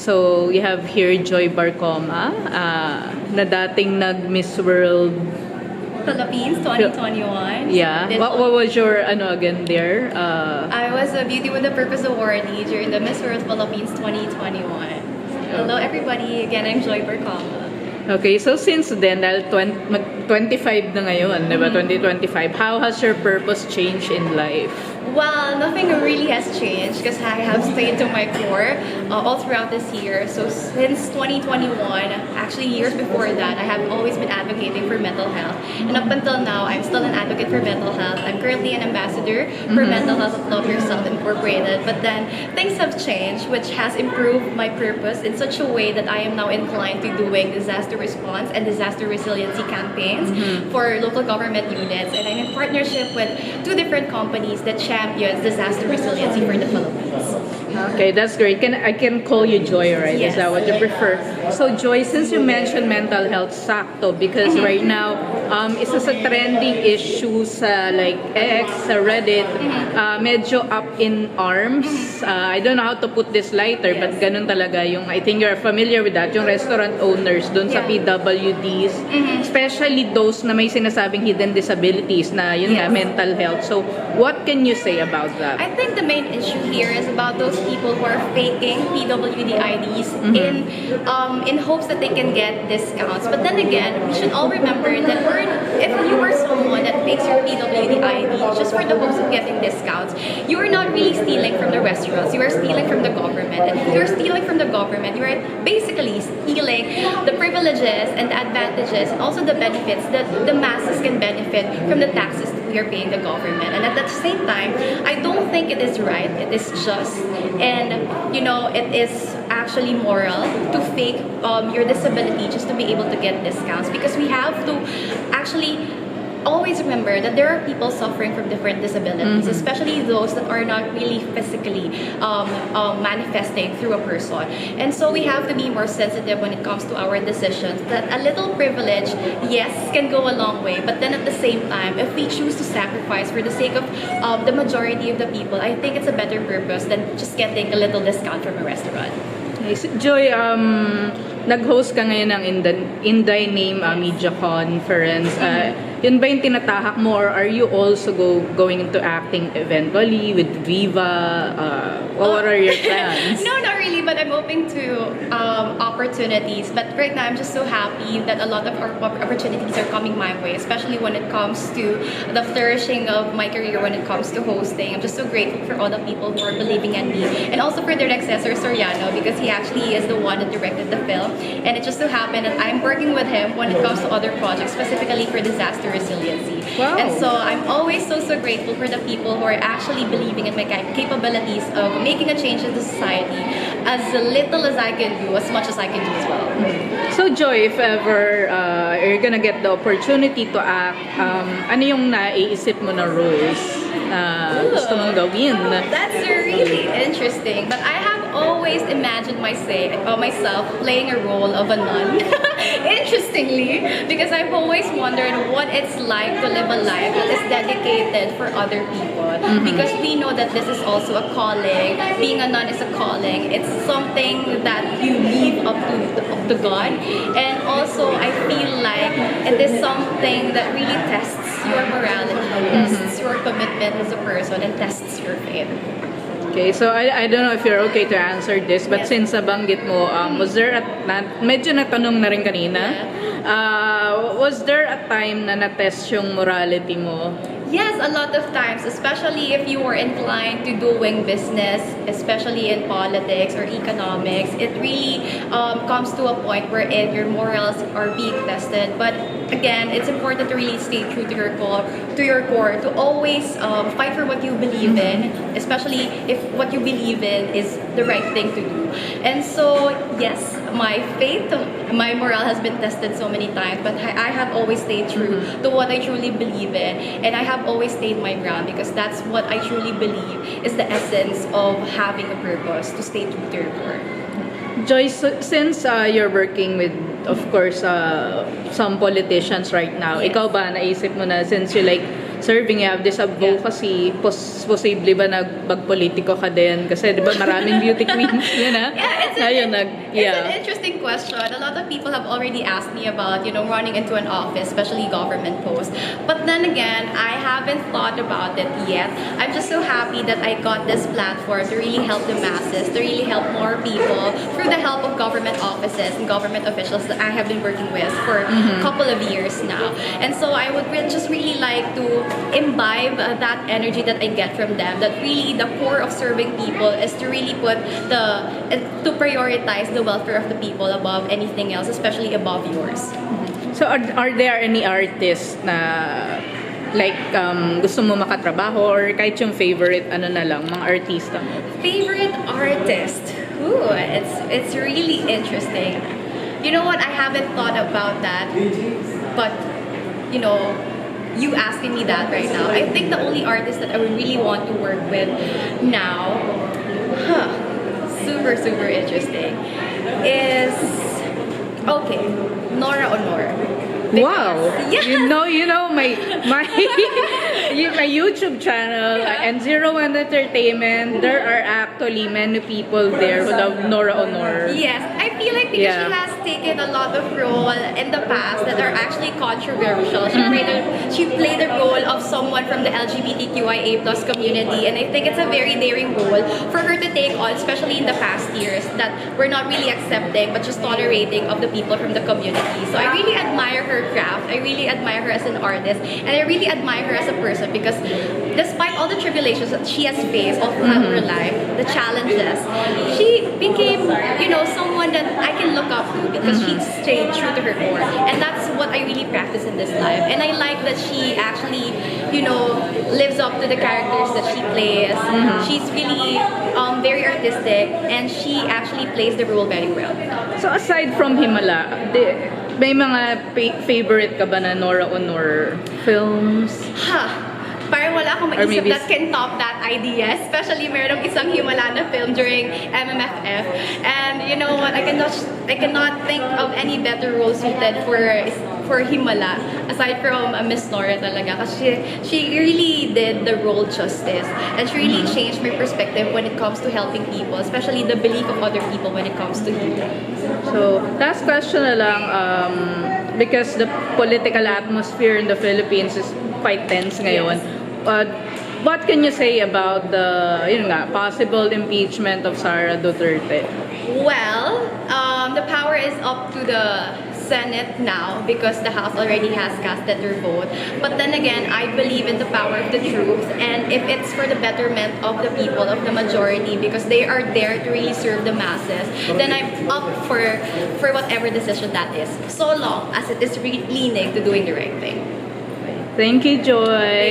so we have here Joy Barcoma, na dating nag-Miss World. Philippines 2021. Yeah. What was your again there? I was a Beauty with a Purpose awardee during the Miss World Philippines 2021. Hello everybody, again I'm Joy Barcoma. Okay, so since then, dahil 25 na ngayon, di ba? 2025, how has your purpose changed in life? Well, nothing really has changed because I have stayed to my core all throughout this year. So since 2021, actually years before that, I have always been advocating for mental health. And up until now, I'm still an advocate for mental health. I'm currently an ambassador for mental health at Love Yourself Incorporated. But then things have changed, which has improved my purpose in such a way that I am now inclined to doing disaster response and disaster resiliency campaigns for local government units. And I'm in partnership with 2 different companies that champions disaster resiliency for the Philippines. Okay, that's great. I can call you Joy, right? Yes. Is that what you prefer? So Joy, since you mentioned mental health, sakto, because right now, isa sa trending issue sa like X, sa Reddit, medyo up in arms. I don't know how to put this lighter, but ganun talaga yung, I think you're familiar with that, yung restaurant owners dun sa PWDs, especially those na may sinasabing hidden disabilities na yun nga, mental health. So what can you say about that? I think the main issue here is about those people who are faking PWD IDs in hopes that they can get discounts. But then again, we should all remember that if you are someone that fakes your PWD ID just for the hopes of getting discounts, you are not really stealing from the restaurants. You are stealing from the government. And if you're stealing from the government, you are basically stealing the privileges and the advantages and also the benefits that the masses can benefit from the taxes that we are paying the government. And at the same time, I don't think it is right. It is just. And, it is actually moral to fake your disability just to be able to get discounts, because we have to actually always remember that there are people suffering from different disabilities, especially those that are not really physically manifesting through a person. And so we have to be more sensitive when it comes to our decisions, that a little privilege, yes, can go a long way, but then at the same time, if we choose to sacrifice for the sake of the majority of the people, I think it's a better purpose than just getting a little discount from a restaurant. Joy, nag-host ka ngayon ng In Thy Name media conference. Yun ba yung tinatahak mo, or are you also going into acting eventually with Viva? What are your plans? No, not really, but I'm open to opportunities. But right now, I'm just so happy that a lot of opportunities are coming my way, especially when it comes to the flourishing of my career when it comes to hosting. I'm just so grateful for all the people who are believing in me, and also for Director Soriano, because he actually is the one that directed the film. And it just so happened that I'm working with him when it comes to other projects, specifically for disaster resiliency. Wow. And so I'm always so grateful for the people who are actually believing in my capabilities of making a change in the society. As little as I can do, as much as I can do as well. So Joy, if ever you're gonna get the opportunity to act, ano yung naiisip mo na roles na gusto mong gawin? That's really interesting. But I have always imagined myself playing a role of a nun. Interestingly, because I've always wondered what it's like to live a life that is dedicated for other people. Because we know that this is also a calling. Being a nun is a calling. It's something that you leave up to God. And also, I feel like it is something that really tests your morality, tests your commitment as a person, and tests your faith. Okay, so I don't know if you're okay to answer this, but since nabanggit mo, was there medyo natanong na rin kanina, was there a time na na-test yung morality mo? Yes, a lot of times, especially if you were inclined to doing business, especially in politics or economics. It really comes to a point wherein your morals are being tested. But again, it's important to really stay true to your core, to always fight for what you believe in, especially if what you believe in is the right thing to do. And so, yes, my faith, my morale has been tested so many times, but I have always stayed true to what I truly believe in, and I have always stayed my ground, because that's what I truly believe is the essence of having a purpose, to stay true to your core. Joyce, since you're working with, of course, some politicians right now, Yes. ikaw ba naisip mo na, since you like serving, you have this advocacy, posible ba nagpag-politiko ka din? Kasi di ba maraming beauty queens yun ha? It's an interesting question. A lot of people have already asked me about, running into an office, especially government post. But then again, I haven't thought about it yet. I'm just so happy that I got this platform to really help the masses, to really help more people through the help of government offices and government officials that I have been working with for a couple of years now. And so I would just really like to imbibe that energy that I get from them, that really the core of serving people is to really to prioritize the welfare of the people above anything else, especially above yours. So are there any artists na like gusto mo makatrabaho or kahit yung favorite na lang, mga artista mo? Favorite artist? Ooh, it's really interesting. You know what? I haven't thought about that, but you asking me that right now. I think the only artist that I would really want to work with now, super interesting, is Nora. Wow! Yes. You know my my YouTube channel and 01 Entertainment. There are actually many people there who love Aunor. Yes, I feel like because she has taken a lot of role in the past that are actually controversial. She played the role of someone from the LGBTQIA+ community, and I think it's a very daring role for her to take on, especially in the past years that we're not really accepting but just tolerating of the people from the community. So I really admire her craft. I really admire her as an artist, and I really admire her as a person because despite all the tribulations that she has faced all throughout her life, the challenges, she became, someone that I can look up to because she stayed true to her core, and that's what I really practice in this life. And I like that she actually, lives up to the characters that she plays. She's really very artistic, and she actually plays the role very well. So aside from Himala, may mga favorite ka ba na Nora Aunor films? Parang wala akong maisip that can top that idea. Especially merong isang Himala na film during MMFF. And you know what? I cannot think of any better role suited for Himala aside from Miss Nora talaga. Kasi she really did the role justice. And she really changed my perspective when it comes to helping people. Especially the belief of other people when it comes to healing. So, last question na lang. Because the political atmosphere in the Philippines is quite tense ngayon. What can you say about the possible impeachment of Sara Duterte? Well, the power is up to the Senate now because the House already has casted their vote. But then again, I believe in the power of the truth, and if it's for the betterment of the people, of the majority, because they are there to really serve the masses, then I'm up for whatever decision that is, so long as it is leaning to doing the right thing. Thank you, Joy.